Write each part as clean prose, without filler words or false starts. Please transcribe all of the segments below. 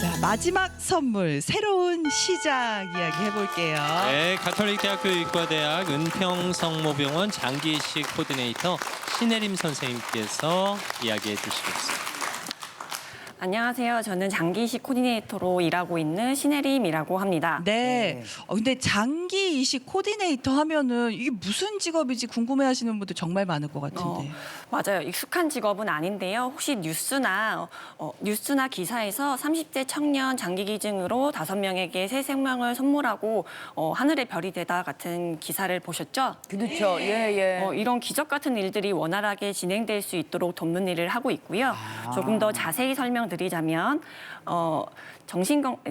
자, 마지막 선물, 새로운 시작 이야기 해볼게요. 네, 가톨릭대학교 의과대학 은평성모병원 장기이식 코디네이터 신혜림 선생님께서 이야기해 주시겠습니다. 안녕하세요. 저는 장기이식 코디네이터로 일하고 있는 신혜림이라고 합니다. 네. 근데 장기 이식 코디네이터 하면은 이게 무슨 직업인지 궁금해하시는 분들 정말 많을 것 같은데. 맞아요. 익숙한 직업은 아닌데요. 혹시 뉴스나 기사에서 30대 청년 장기기증으로 5명에게 새 생명을 선물하고 하늘의 별이 되다 같은 기사를 보셨죠? 그렇죠. 예, 예. 이런 기적 같은 일들이 원활하게 진행될 수 있도록 돕는 일을 하고 있고요. 조금 더 자세히 설명드리자면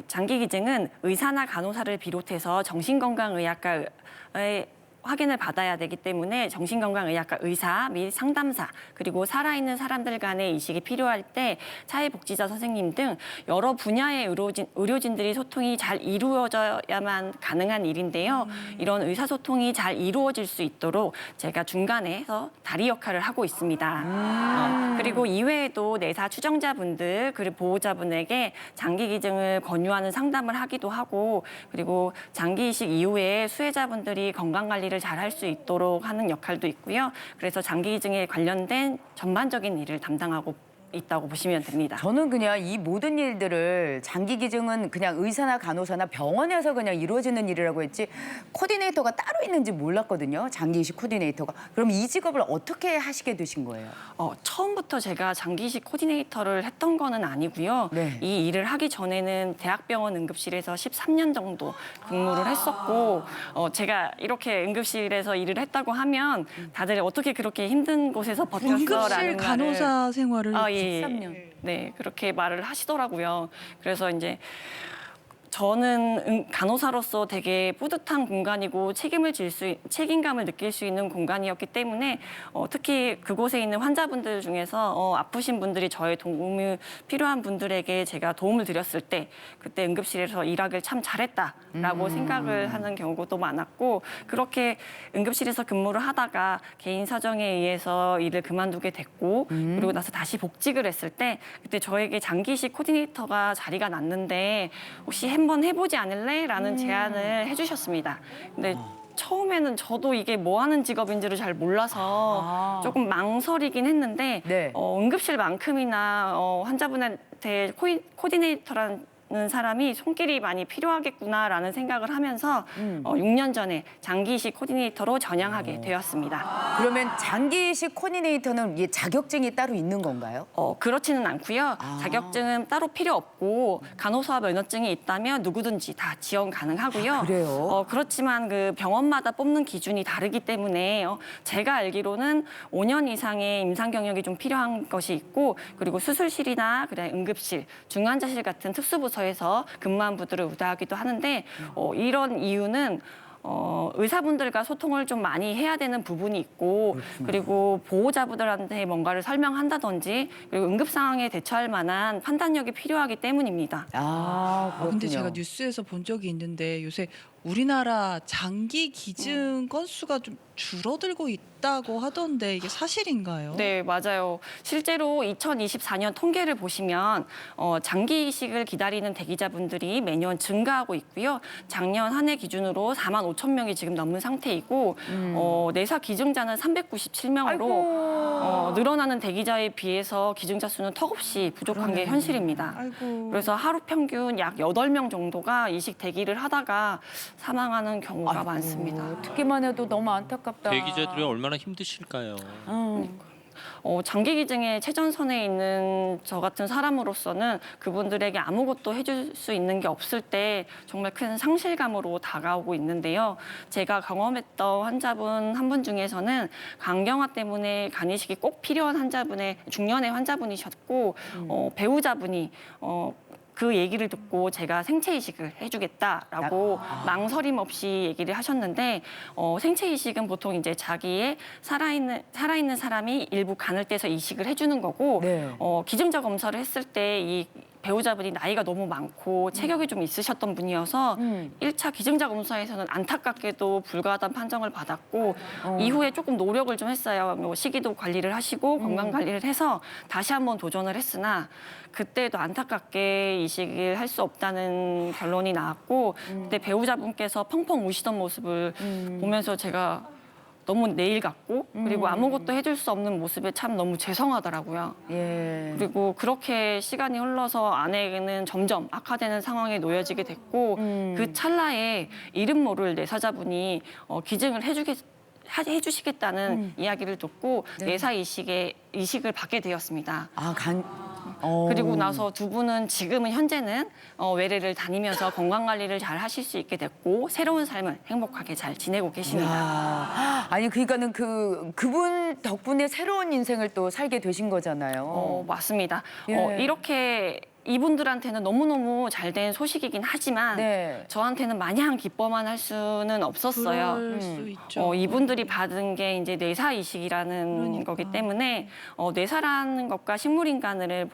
장기기증은 의사나 간호사를 비롯해서 정신건강의학과의 확인을 받아야 되기 때문에 정신건강의학과 의사 및 상담사 그리고 살아있는 사람들 간의 이식이 필요할 때 사회복지사 선생님 등 여러 분야의 의료진들이 소통이 잘 이루어져야만 가능한 일인데요. 이런 의사소통이 잘 이루어질 수 있도록 제가 중간에서 다리 역할을 하고 있습니다. 그리고 이외에도 내사 추정자분들 그리고 보호자분에게 장기기증을 권유하는 상담을 하기도 하고 그리고 장기이식 이후에 수혜자분들이 건강관리를 잘 할 수 있도록 하는 역할도 있고요. 그래서 장기기증에 관련된 전반적인 일을 담당하고 있다고 보시면 됩니다. 저는 그냥 이 모든 일들을 장기 기증은 그냥 의사나 간호사나 병원에서 그냥 이루어지는 일이라고 했지 코디네이터가 따로 있는지 몰랐거든요. 장기 이식 코디네이터가. 그럼 이 직업을 어떻게 하시게 되신 거예요? 처음부터 제가 장기이식 코디네이터를 했던 거는 아니고요. 네. 이 일을 하기 전에는 대학병원 응급실에서 13년 정도 근무를 했었고 제가 이렇게 응급실에서 일을 했다고 하면 다들 어떻게 그렇게 힘든 곳에서 응급실 버텼어라는 간호사 생활을 13년. 네, 그렇게 말을 하시더라고요. 그래서 이제 저는 간호사로서 되게 뿌듯한 공간이고 책임감을 느낄 수 있는 공간이었기 때문에 특히 그곳에 있는 환자분들 중에서 아프신 분들이 저의 도움이 필요한 분들에게 제가 도움을 드렸을 때 그때 응급실에서 일하길 참 잘했다라고 생각을 하는 경우도 많았고 그렇게 응급실에서 근무를 하다가 개인 사정에 의해서 일을 그만두게 됐고 그리고 나서 다시 복직을 했을 때 그때 저에게 장기이식 코디네이터가 자리가 났는데 혹시 한번 해보지 않을래? 라는 제안을 해주셨습니다. 근데 처음에는 저도 이게 뭐 하는 직업인지를 잘 몰라서 조금 망설이긴 했는데 네. 응급실만큼이나 환자분한테 코디네이터라는 사람이 손길이 많이 필요하겠구나라는 생각을 하면서 6년 전에 장기이식 코디네이터로 전향하게 되었습니다. 그러면 장기 이식 코디네이터는 이게 자격증이 따로 있는 건가요? 그렇지는 않고요. 자격증은 따로 필요 없고 간호사 면허증이 있다면 누구든지 다 지원 가능하고요. 그래요? 그렇지만 그 병원마다 뽑는 기준이 다르기 때문에 제가 알기로는 5년 이상의 임상 경력이 좀 필요한 것이 있고 그리고 수술실이나 그다음에 응급실, 중환자실 같은 특수부서에서 근무한 분들을 우대하기도 하는데 이런 이유는 의사분들과 소통을 좀 많이 해야 되는 부분이 있고 그리고 보호자분들한테 뭔가를 설명한다든지 그리고 응급 상황에 대처할 만한 판단력이 필요하기 때문입니다. 그렇군요. 근데 제가 뉴스에서 본 적이 있는데 요새 우리나라 장기 기증 건수가 좀 줄어들고 있다고 하던데 이게 사실인가요? 네, 맞아요. 실제로 2024년 통계를 보시면 장기 이식을 기다리는 대기자분들이 매년 증가하고 있고요. 작년 한 해 기준으로 4만 5천 명이 지금 넘는 상태이고 내사 기증자는 397명으로 늘어나는 대기자에 비해서 기증자 수는 턱없이 부족한 게 현실입니다. 아이고. 그래서 하루 평균 약 8명 정도가 이식 대기를 하다가 사망하는 경우가 많습니다. 듣기만 해도 너무 안타깝다. 대기자들이 얼마나 힘드실까요? 장기 기증의 최전선에 있는 저 같은 사람으로서는 그분들에게 아무것도 해줄 수 있는 게 없을 때 정말 큰 상실감으로 다가오고 있는데요. 제가 경험했던 환자분 한 분 중에서는 간경화 때문에 간이식이 꼭 필요한 중년의 환자분이셨고 배우자분이 그 얘기를 듣고 제가 생체 이식을 해주겠다라고 망설임 없이 얘기를 하셨는데 생체 이식은 보통 이제 자기의 살아있는 사람이 일부 간을 떼서 이식을 해주는 거고 네. 기증자 검사를 했을 때 이 배우자분이 나이가 너무 많고 체격이 좀 있으셨던 분이어서 1차 기증자 검사에서는 안타깝게도 불가하다는 판정을 받았고 이후에 조금 노력을 좀 했어요. 뭐 식이도 관리를 하시고 건강 관리를 해서 다시 한번 도전을 했으나 그때도 안타깝게 이식을 할 수 없다는 결론이 나왔고 그때 배우자분께서 펑펑 우시던 모습을 보면서 제가 너무 내일 같고 그리고 아무것도 해줄 수 없는 모습에 참 너무 죄송하더라고요. 예. 그리고 그렇게 시간이 흘러서 아내는 점점 악화되는 상황에 놓여지게 됐고 그 찰나에 이름 모를 내사자분이 기증을 해주시겠다는 이야기를 듣고 내사 이식을 받게 되었습니다. 그리고 나서 두 분은 지금은 현재는 외래를 다니면서 건강 관리를 잘 하실 수 있게 됐고 새로운 삶을 행복하게 잘 지내고 계십니다. 야, 아니 그러니까는 그분 덕분에 새로운 인생을 또 살게 되신 거잖아요. 맞습니다. 예. 이렇게 이분들한테는 너무너무 잘된 소식이긴 하지만 네. 저한테는 마냥 기뻐만 할 수는 없었어요. 그럴 수 있죠. 이분들이 받은 게 이제 뇌사 이식이라는 그러니까. 거기 때문에 뇌사라는 것과 식물인간을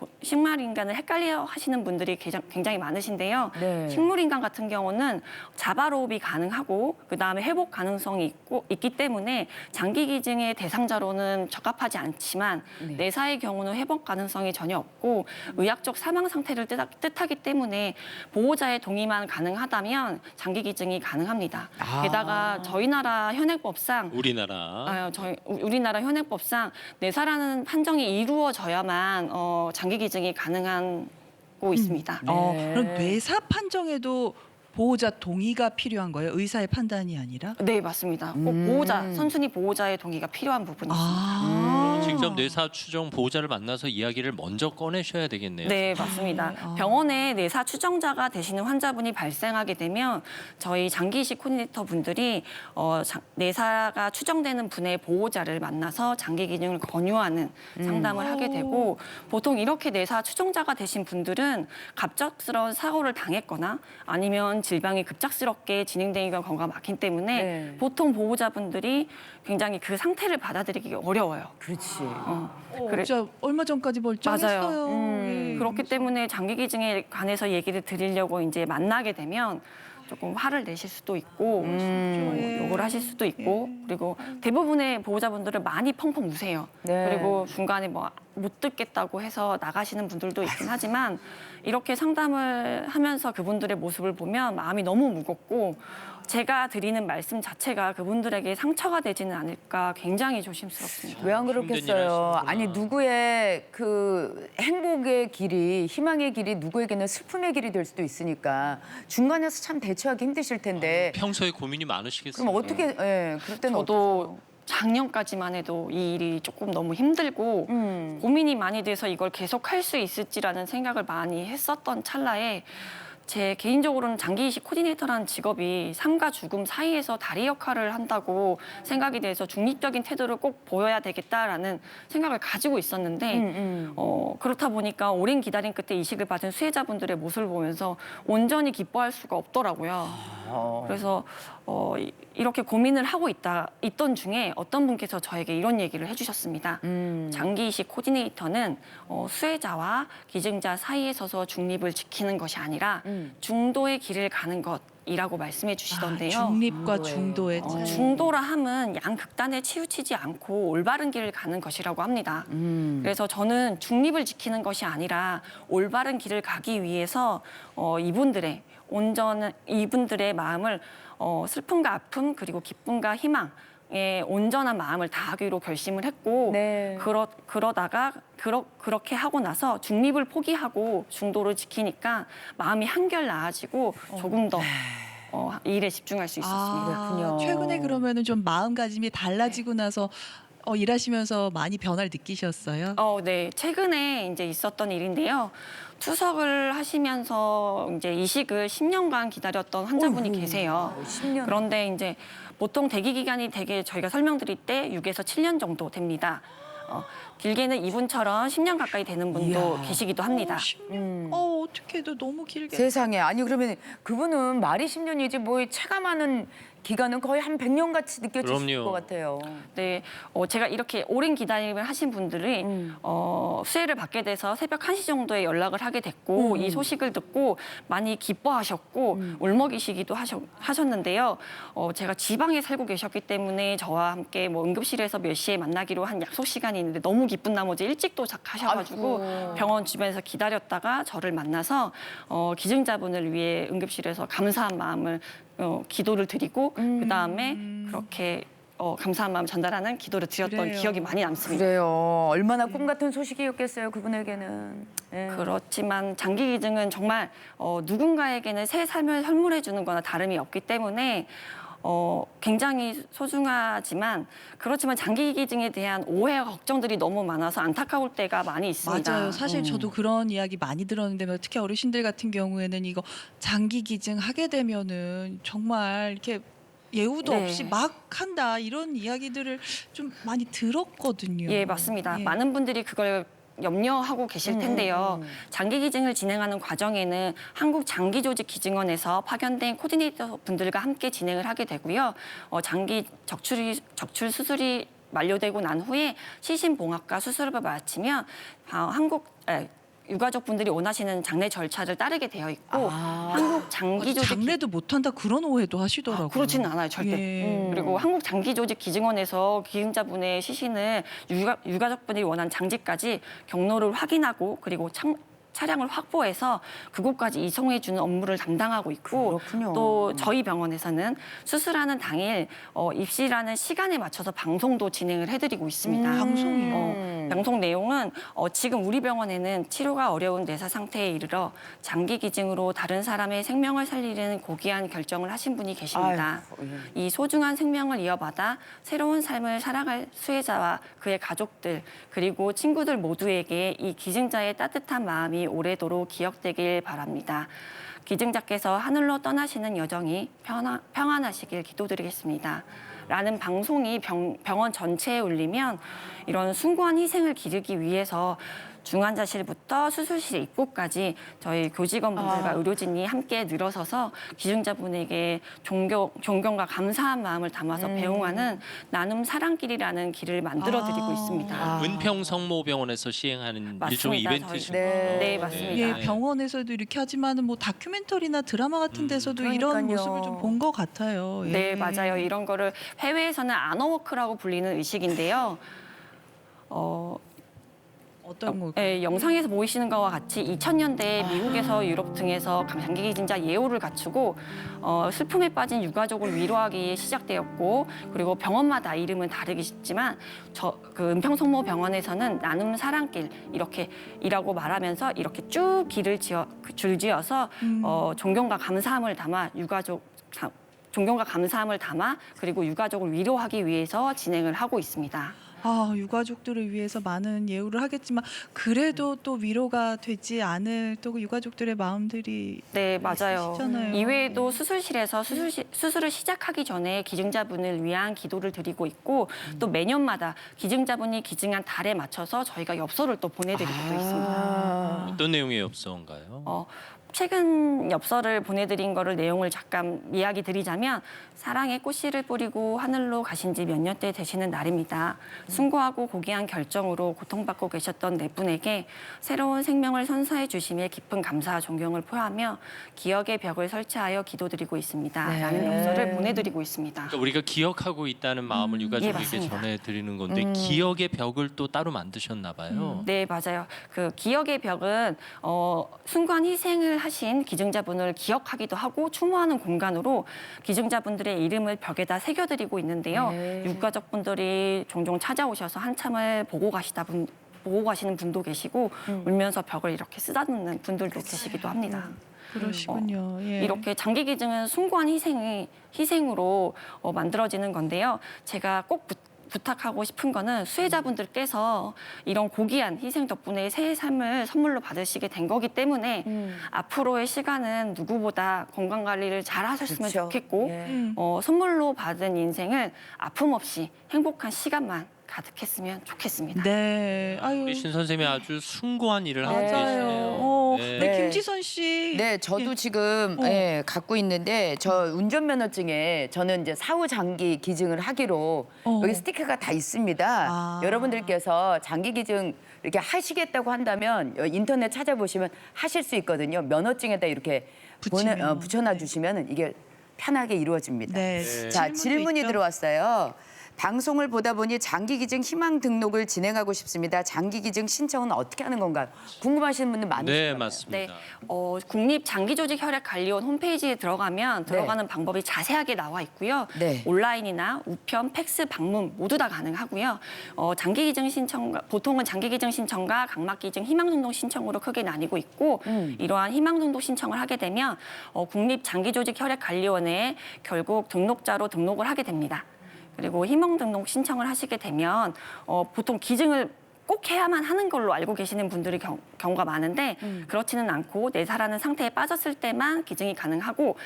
헷갈려 하시는 분들이 굉장히 많으신데요. 네. 식물인간 같은 경우는 자바로흡이 가능하고 그다음에 회복 가능성이 있기 때문에 장기 기증의 대상자로는 적합하지 않지만 뇌사의 경우는 회복 가능성이 전혀 없고 의학적 사망 상태를 뜻하기 때문에 보호자의 동의만 가능하다면 장기 기증이 가능합니다. 게다가 저희 나라 현행법상 우리나라 현행법상 내사라는 판정이 이루어져야만 장기 기증이 가능하고 있습니다. 그럼 뇌사 판정에도 보호자 동의가 필요한 거예요? 의사의 판단이 아니라? 네, 맞습니다. 꼭 선순위 보호자의 동의가 필요한 부분이 있습니다. 직접 뇌사 추정 보호자를 만나서 이야기를 먼저 꺼내셔야 되겠네요. 네, 맞습니다. 병원에 내사 추정자가 되시는 환자분이 발생하게 되면 저희 장기이식 코디네이터 분들이 내사가 추정되는 분의 보호자를 만나서 장기 기증을 권유하는 상담을 하게 되고 보통 이렇게 내사 추정자가 되신 분들은 갑작스러운 사고를 당했거나 아니면 질병이 급작스럽게 진행되는 경우가 많기 때문에 네. 보통 보호자분들이 굉장히 그 상태를 받아들이기 어려워요. 그렇지. 진짜 얼마 전까지 멀쩡했어요. 예. 그렇기 때문에 장기 기증에 관해서 얘기를 드리려고 이제 만나게 되면 조금 화를 내실 수도 있고 욕을 하실 수도 있고 그리고 대부분의 보호자분들은 많이 펑펑 우세요. 네. 그리고 중간에 뭐 못 듣겠다고 해서 나가시는 분들도 있긴 하지만 이렇게 상담을 하면서 그분들의 모습을 보면 마음이 너무 무겁고 제가 드리는 말씀 자체가 그분들에게 상처가 되지는 않을까 굉장히 조심스럽습니다. 왜 안 힘든 일 그렇겠어요? 하시는구나. 아니 누구의 그 행복의 길이, 희망의 길이 누구에게는 슬픔의 길이 될 수도 있으니까 중간에서 참 대처하기 힘드실 텐데. 평소에 고민이 많으시겠어요. 그럼 어떻게? 예, 그럴 때는 저도 작년까지만 해도 이 일이 조금 너무 힘들고 고민이 많이 돼서 이걸 계속 할 수 있을지라는 생각을 많이 했었던 찰나에 제 개인적으로는 장기 이식 코디네이터라는 직업이 삶과 죽음 사이에서 다리 역할을 한다고 생각이 돼서 중립적인 태도를 꼭 보여야 되겠다라는 생각을 가지고 있었는데 그렇다 보니까 오랜 기다림 끝에 이식을 받은 수혜자분들의 모습을 보면서 온전히 기뻐할 수가 없더라고요. 그래서 이렇게 고민을 하고 있던 중에 어떤 분께서 저에게 이런 얘기를 해주셨습니다. 장기 이식 코디네이터는 수혜자와 기증자 사이에 서서 중립을 지키는 것이 아니라 중도의 길을 가는 것이라고 말씀해 주시던데요. 중립과 중도의 차이. 중도라 함은 양극단에 치우치지 않고 올바른 길을 가는 것이라고 합니다. 그래서 저는 중립을 지키는 것이 아니라 올바른 길을 가기 위해서 이분들의 마음을 슬픔과 아픔 그리고 기쁨과 희망에 온전한 마음을 다하기로 결심을 했고 네. 그러다가 그렇게 하고 나서 중립을 포기하고 중도를 지키니까 마음이 한결 나아지고 조금 더 일에 집중할 수 있었습니다. 그렇군요. 최근에 그러면은 좀 마음가짐이 달라지고 나서 일하시면서 많이 변화를 느끼셨어요? 네. 최근에 이제 있었던 일인데요. 투석을 하시면서 이제 이식을 10년간 기다렸던 환자분이 계세요. 10년. 그런데 이제 보통 대기 기간이 되게 저희가 설명드릴 때 6에서 7년 정도 됩니다. 길게는 이분처럼 10년 가까이 되는 분도 이야. 계시기도 합니다. 어떻게 해도 너무 길게. 세상에. 아니 그러면 그분은 말이 10년이지 뭐 체감하는 기간은 거의 한 100년 같이 느껴지실 그럼요. 것 같아요. 네, 제가 이렇게 오랜 기다림을 하신 분들이 수혜를 받게 돼서 새벽 1시 정도에 연락을 하게 됐고 이 소식을 듣고 많이 기뻐하셨고 울먹이시기도 하셨는데요. 제가 지방에 살고 계셨기 때문에 저와 함께 뭐 응급실에서 몇 시에 만나기로 한 약속 시간이 있는데 너무 기쁜 나머지 일찍 도착하셔가지고 아이고. 병원 주변에서 기다렸다가 저를 만나서 기증자분을 위해 응급실에서 감사한 마음을 기도를 드리고 그다음에 그렇게 감사한 마음 전달하는 기도를 드렸던 그래요. 기억이 많이 남습니다. 그래요. 얼마나 꿈 같은 소식이었겠어요, 그분에게는. 예. 그렇지만 장기 기증은 정말 누군가에게는 새 삶을 선물해 주는 거나 다름이 없기 때문에 굉장히 소중하지만 그렇지만 장기 기증에 대한 오해와 걱정들이 너무 많아서 안타까울 때가 많이 있습니다. 맞아요. 사실 저도 그런 이야기 많이 들었는데 뭐 특히 어르신들 같은 경우에는 이거 장기 기증 하게 되면은 정말 이렇게 예우도 네. 없이 막 한다 이런 이야기들을 좀 많이 들었거든요. 예, 맞습니다. 예. 많은 분들이 그걸 염려하고 계실 텐데요. 장기 기증을 진행하는 과정에는 한국장기조직기증원에서 파견된 코디네이터 분들과 함께 진행을 하게 되고요. 장기 적출 수술이 만료되고 난 후에 시신봉합과 수술을 마치면 유가족분들이 원하시는 장례 절차를 따르게 되어 있고 한국 장기조직 장례도 못한다 그런 오해도 하시더라고요. 그렇지는 않아요, 절대. 예. 그리고 한국장기조직기증원에서 기증자분의 시신을 유가족분이 원하는 장지까지 경로를 확인하고 그리고 차량을 확보해서 그곳까지 이송해주는 업무를 담당하고 있고 그렇군요. 또 저희 병원에서는 수술하는 당일 입시라는 시간에 맞춰서 방송도 진행을 해드리고 있습니다. 방송이요? 방송 내용은 지금 우리 병원에는 치료가 어려운 뇌사 상태에 이르러 장기 기증으로 다른 사람의 생명을 살리는 고귀한 결정을 하신 분이 계십니다. 아이고, 예. 이 소중한 생명을 이어받아 새로운 삶을 살아갈 수혜자와 그의 가족들 그리고 친구들 모두에게 이 기증자의 따뜻한 마음이 오래도록 기억되길 바랍니다. 기증자께서 하늘로 떠나시는 여정이 평안하시길 기도드리겠습니다. 라는 방송이 병원 전체에 울리면 이런 숭고한 희생을 기르기 위해서 중환자실부터 수술실 입구까지 저희 교직원분들과 의료진이 함께 늘어서서 기증자분에게 존경과 감사한 마음을 담아서 배웅하는 나눔 사랑길이라는 길을 만들어드리고 있습니다. 은평성모병원에서 시행하는 맞습니다. 일종의 저희- 이벤트죠. 네, 맞습니다. 예, 병원에서도 이렇게 하지만은 뭐 다큐멘터리나 드라마 같은 데서도 이런 그러니까요. 모습을 좀 본 것 같아요. 예. 네, 맞아요. 이런 거를 해외에서는 아너워크라고 불리는 의식인데요. 어떤 거? 네, 영상에서 보이시는 것과 같이 2000년대 미국에서 유럽 등에서 장기 기증자 예우를 갖추고 슬픔에 빠진 유가족을 위로하기 위해 시작되었고 그리고 병원마다 이름은 다르겠지만 그 은평성모 병원에서는 나눔 사랑길 이라고 말하면서 이렇게 쭉 줄지어서 존경과 감사함을 담아 존경과 감사함을 담아 그리고 유가족을 위로하기 위해서 진행을 하고 있습니다. 유가족들을 위해서 많은 예우를 하겠지만 그래도 또 위로가 되지 않을 또 그 유가족들의 마음들이 네, 맞아요. 있으시잖아요. 이외에도 수술실에서 수술을 시작하기 전에 기증자분을 위한 기도를 드리고 있고 또 매년마다 기증자분이 기증한 달에 맞춰서 저희가 엽서를 또 보내드리고 있습니다. 어떤 내용의 엽서인가요? 최근 엽서를 보내드린 거를 내용을 잠깐 이야기 드리자면 사랑의 꽃씨를 뿌리고 하늘로 가신 지 몇 년째 되시는 날입니다. 숭고하고 고귀한 결정으로 고통받고 계셨던 네 분에게 새로운 생명을 선사해 주심에 깊은 감사와 존경을 표하며 기억의 벽을 설치하여 기도드리고 있습니다. 네. 라는 엽서를 보내드리고 있습니다. 그러니까 우리가 기억하고 있다는 마음을 예, 유가족에게 맞습니다. 전해드리는 건데 기억의 벽을 또 따로 만드셨나 봐요. 네, 맞아요. 그 기억의 벽은 숭고한 희생을 하신 기증자분을 기억하기도 하고 추모하는 공간으로 기증자분들의 이름을 벽에다 새겨드리고 있는데요. 네. 유가족분들이 종종 찾아오셔서 한참을 보고 가시는 분도 계시고 울면서 벽을 이렇게 쓰다듬는 분들도 계시기도 합니다. 그러시군요. 예. 이렇게 장기 기증은 숭고한 희생으로 만들어지는 건데요. 제가 꼭 부탁하고 싶은 거는 수혜자분들께서 이런 고귀한 희생 덕분에 새 삶을 선물로 받으시게 된 거기 때문에 앞으로의 시간은 누구보다 건강 관리를 잘 하셨으면 그렇죠. 좋겠고 예. 선물로 받은 인생을 아픔 없이 행복한 시간만 가득했으면 좋겠습니다. 네. 아유. 우리 신 선생님이 아주 숭고한 일을 하고 맞아요. 계시네요. 네. 네. 김지선 씨. 네, 저도 예. 지금 예, 갖고 있는데 저 운전면허증에 저는 이제 사후 장기 기증을 하기로 여기 스티커가 다 있습니다. 아. 여러분들께서 장기 기증 이렇게 하시겠다고 한다면 인터넷 찾아보시면 하실 수 있거든요. 면허증에다 이렇게 붙이면. 붙여놔 주시면 이게 편하게 이루어집니다. 네. 자, 질문도 질문이 있죠? 들어왔어요. 방송을 보다 보니 장기 기증 희망 등록을 진행하고 싶습니다. 장기 기증 신청은 어떻게 하는 건가요? 궁금하신 분들 많으실 네, 거예요. 맞습니다. 네, 국립장기조직혈액관리원 홈페이지에 들어가면 들어가는 방법이 자세하게 나와 있고요. 네. 온라인이나 우편, 팩스, 방문 모두 다 가능하고요. 장기기증 신청과 보통은 장기기증 신청과 각막기증 희망등록 신청으로 크게 나뉘고 있고 이러한 희망등록 신청을 하게 되면 국립장기조직혈액관리원에 결국 등록자로 등록을 하게 됩니다. 그리고 희망등록 신청을 하시게 되면 보통 기증을 꼭 해야만 하는 걸로 알고 계시는 분들이 경우가 많은데 그렇지는 않고 내사라는 상태에 빠졌을 때만 기증이 가능하고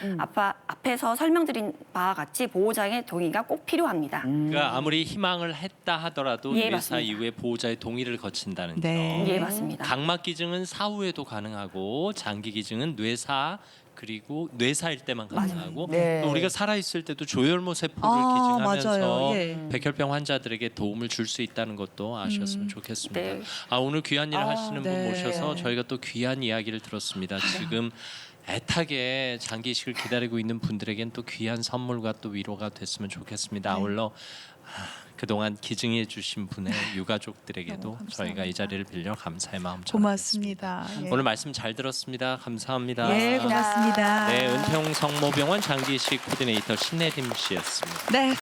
앞에서 설명드린 바와 같이 보호자의 동의가 꼭 필요합니다. 그러니까 아무리 희망을 했다 하더라도 예, 뇌사 맞습니다. 이후에 보호자의 동의를 거친다는 네. 점. 예, 맞습니다. 각막 기증은 사후에도 가능하고 장기 기증은 뇌사 그리고 뇌사일 때만 가능하고 네. 또 우리가 살아 있을 때도 조혈모 세포를 아, 기증하면서 맞아요. 예. 백혈병 환자들에게 도움을 줄 수 있다는 것도 아셨으면 좋겠습니다. 네. 아, 오늘 귀한 일을 하시는 분 네. 모셔서 저희가 또 귀한 이야기를 들었습니다. 지금 애타게 장기 이식을 기다리고 있는 분들에겐 또 귀한 선물과 또 위로가 됐으면 좋겠습니다. 아울러 그동안 기증해 주신 분의 유가족들에게도 너무 감사합니다. 저희가 이 자리를 빌려 감사의 마음 전하겠습니다. 고맙습니다. 예. 오늘 말씀 잘 들었습니다. 감사합니다. 예, 고맙습니다. 네, 은평 성모병원 장기 이식 코디네이터 신혜림 씨였습니다. 네.